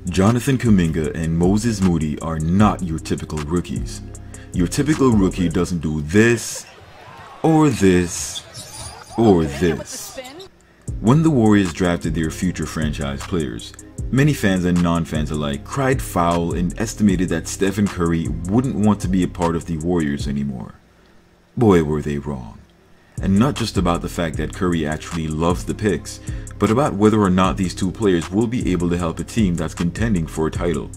Jonathan Kuminga and Moses Moody are not your typical rookies. Your typical rookie doesn't do this, or this, or this. When the Warriors drafted their future franchise players, many fans and non-fans alike cried foul and estimated that Steph and Curry wouldn't want to be a part of the Warriors anymore. Boy, were they wrong. And not just about the fact that Curry actually loves the picks, but about whether or not these two players will be able to help a team that's contending for a title.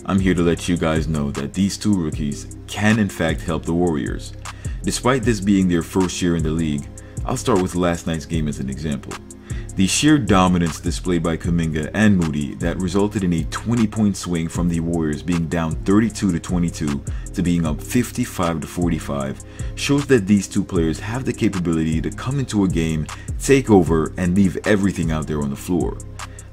I'm here to let you guys know that these two rookies can in fact help the Warriors. Despite this being their first year in the league, I'll start with last night's game as an example. The sheer dominance displayed by Kuminga and Moody that resulted in a 20-point swing from the Warriors being down 32-22 to being up 55-45 shows that these two players have the capability to come into a game, take over, and leave everything out there on the floor.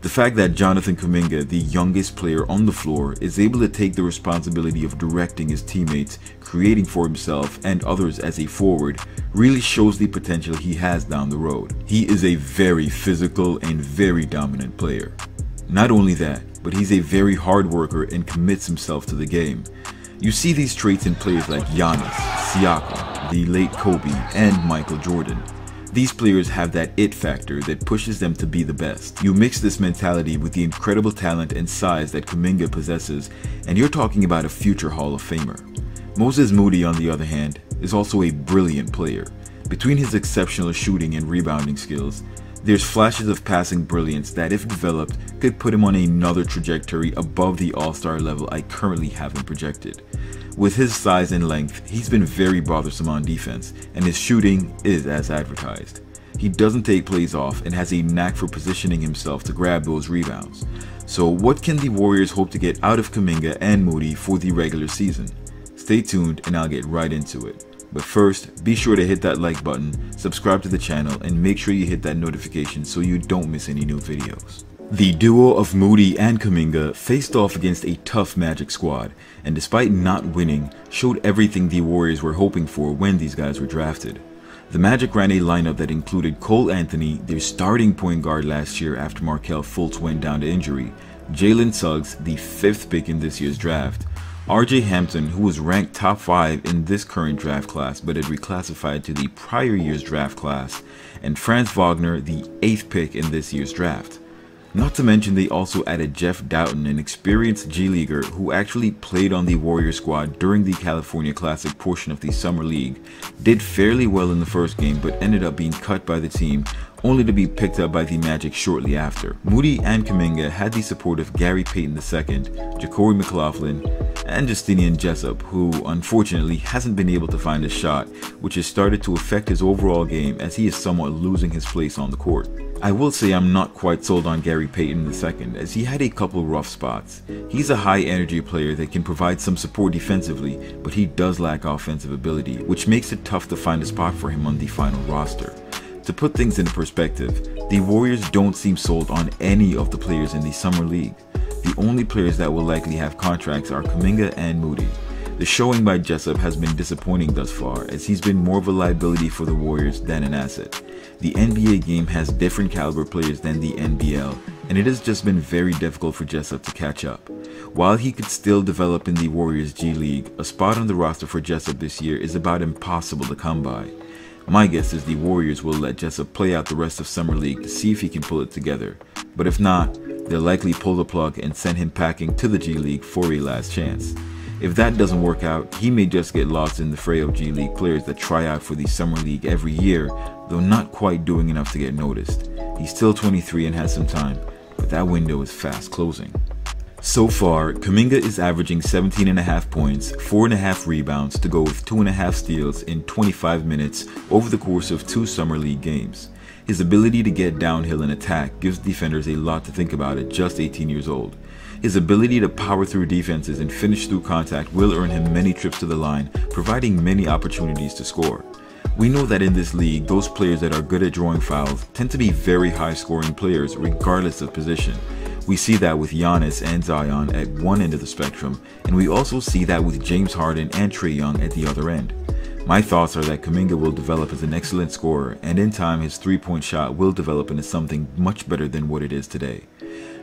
The fact that Jonathan Kuminga, the youngest player on the floor, is able to take the responsibility of directing his teammates, creating for himself and others as a forward, really shows the potential he has down the road. He is a very physical and very dominant player. Not only that, but he's a very hard worker and commits himself to the game. You see these traits in players like Giannis, Siakam, the late Kobe, and Michael Jordan. These players have that it factor that pushes them to be the best. You mix this mentality with the incredible talent and size that Kuminga possesses, and you're talking about a future Hall of Famer. Moses Moody, on the other hand, is also a brilliant player. Between his exceptional shooting and rebounding skills, there's flashes of passing brilliance that, if developed, could put him on another trajectory above the all-star level I currently have him projected. With his size and length, he's been very bothersome on defense, and his shooting is as advertised. He doesn't take plays off and has a knack for positioning himself to grab those rebounds. So what can the Warriors hope to get out of Kuminga and Moody for the regular season? Stay tuned and I'll get right into it. But first, be sure to hit that like button, subscribe to the channel, and make sure you hit that notification so you don't miss any new videos. The duo of Moody and Kuminga faced off against a tough Magic squad, and despite not winning, showed everything the Warriors were hoping for when these guys were drafted. The Magic ran a lineup that included Cole Anthony, their starting point guard last year after Markelle Fultz went down to injury, Jalen Suggs, the 5th pick in this year's draft, RJ Hampton, who was ranked top 5 in this current draft class but had reclassified to the prior year's draft class, and Franz Wagner, the 8th pick in this year's draft. Not to mention they also added Jeff Doughton, an experienced G-Leaguer who actually played on the Warrior squad during the California Classic portion of the Summer League, did fairly well in the first game but ended up being cut by the team, only to be picked up by the Magic shortly after. Moody and Kuminga had the support of Gary Payton II, Jacory McLaughlin, and Justinian Jessup, who unfortunately hasn't been able to find a shot, which has started to affect his overall game as he is somewhat losing his place on the court. I will say I'm not quite sold on Gary Payton II, as he had a couple rough spots. He's a high energy player that can provide some support defensively, but he does lack offensive ability, which makes it tough to find a spot for him on the final roster. To put things into perspective, the Warriors don't seem sold on any of the players in the Summer League. The only players that will likely have contracts are Kuminga and Moody. The showing by Jessup has been disappointing thus far, as he's been more of a liability for the Warriors than an asset. The NBA game has different caliber players than the NBL, and it has just been very difficult for Jessup to catch up. While he could still develop in the Warriors G League, a spot on the roster for Jessup this year is about impossible to come by. My guess is the Warriors will let Jessup play out the rest of Summer League to see if he can pull it together, but if not, they'll likely pull the plug and send him packing to the G League for a last chance. If that doesn't work out, he may just get lost in the fray of G League players that try out for the Summer League every year, though not quite doing enough to get noticed. He's still 23 and has some time, but that window is fast closing. So far, Kuminga is averaging 17.5 points, 4.5 rebounds to go with 2.5 steals in 25 minutes over the course of 2 Summer League games. His ability to get downhill and attack gives defenders a lot to think about at just 18 years old. His ability to power through defenses and finish through contact will earn him many trips to the line, providing many opportunities to score. We know that in this league, those players that are good at drawing fouls tend to be very high-scoring players regardless of position. We see that with Giannis and Zion at one end of the spectrum, and we also see that with James Harden and Trae Young at the other end. My thoughts are that Kuminga will develop as an excellent scorer, and in time his three-point shot will develop into something much better than what it is today.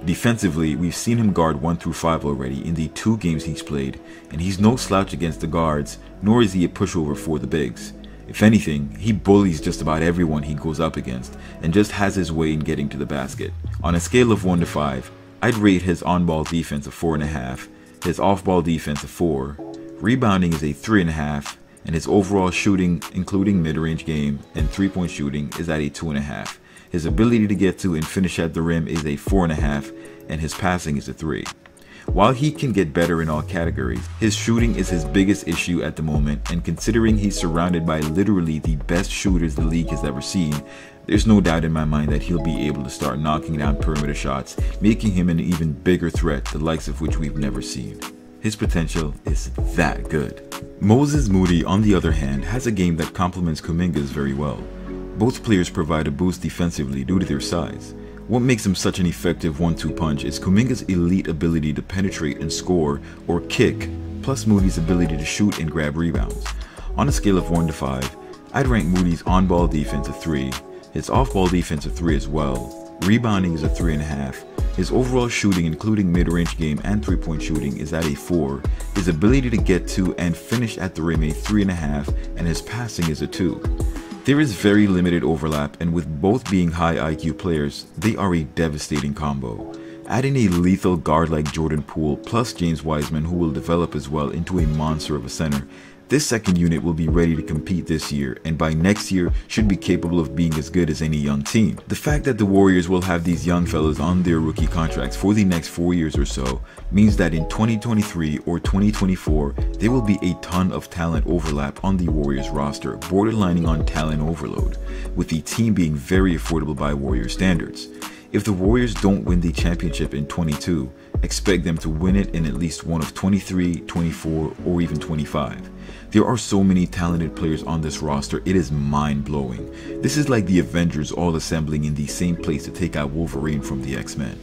Defensively, we've seen him guard 1 through 5 already in the 2 games he's played, and he's no slouch against the guards, nor is he a pushover for the bigs. If anything, he bullies just about everyone he goes up against, and just has his way in getting to the basket. On a scale of 1 to 5, I'd rate his on-ball defense a 4.5, his off-ball defense a 4, rebounding is a 3.5, and his overall shooting, including mid-range game and 3-point shooting, is at a 2.5. His ability to get to and finish at the rim is a 4.5, and his passing is a 3. While he can get better in all categories, his shooting is his biggest issue at the moment, and considering he's surrounded by literally the best shooters the league has ever seen, there's no doubt in my mind that he'll be able to start knocking down perimeter shots, making him an even bigger threat, the likes of which we've never seen. His potential is that good. Moses Moody, on the other hand, has a game that complements Kuminga's very well. Both players provide a boost defensively due to their size. What makes him such an effective 1-2 punch is Kuminga's elite ability to penetrate and score or kick, plus Moody's ability to shoot and grab rebounds. On a scale of 1 to 5, I'd rank Moody's on-ball defense a 3, his off-ball defense a 3 as well, rebounding is a 3.5, his overall shooting including mid-range game and 3-point shooting is at a 4, his ability to get to and finish at the rim a 3.5, and his passing is a 2. There is very limited overlap, and with both being high IQ players, they are a devastating combo. Adding a lethal guard like Jordan Poole plus James Wiseman, who will develop as well into a monster of a center, this second unit will be ready to compete this year, and by next year should be capable of being as good as any young team. The fact that the Warriors will have these young fellas on their rookie contracts for the next 4 years or so means that in 2023 or 2024 there will be a ton of talent overlap on the Warriors roster, borderlining on talent overload, with the team being very affordable by Warriors standards. If the Warriors don't win the championship in 22, expect them to win it in at least one of 23, 24, or even 25. There are so many talented players on this roster, it is mind-blowing. This is like the Avengers all assembling in the same place to take out Wolverine from the X-Men.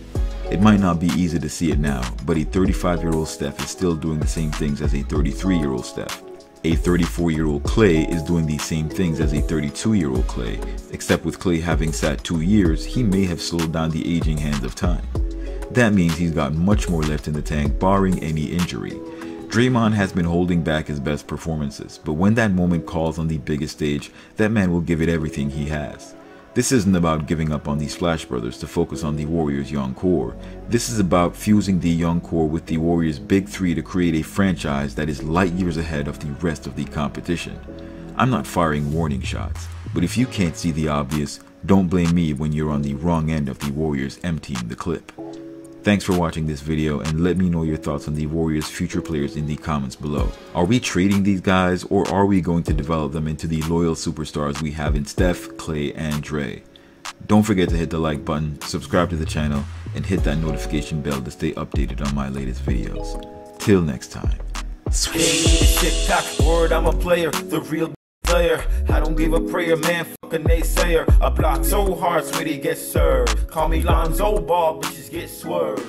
It might not be easy to see it now, but a 35-year-old Steph is still doing the same things as a 33-year-old Steph. A 34-year-old Klay is doing the same things as a 32-year-old Klay, except with Klay having sat 2 years, he may have slowed down the aging hands of time. That means he's got much more left in the tank, barring any injury. Draymond has been holding back his best performances, but when that moment calls on the biggest stage, that man will give it everything he has. This isn't about giving up on these Splash Brothers to focus on the Warriors' young core. This is about fusing the young core with the Warriors' big three to create a franchise that is light years ahead of the rest of the competition. I'm not firing warning shots, but if you can't see the obvious, don't blame me when you're on the wrong end of the Warriors emptying the clip. Thanks for watching this video, and let me know your thoughts on the Warriors' future players in the comments below. Are we trading these guys, or are we going to develop them into the loyal superstars we have in Steph, Klay, and Dray? Don't forget to hit the like button, subscribe to the channel, and hit that notification bell to stay updated on my latest videos. Till next time. Swish. Word, I'm a player, the real player. I don't give a prayer, man, fuck a naysayer. I block so hard, sweetie get served. Call me Lonzo Ball, bitches get swerved.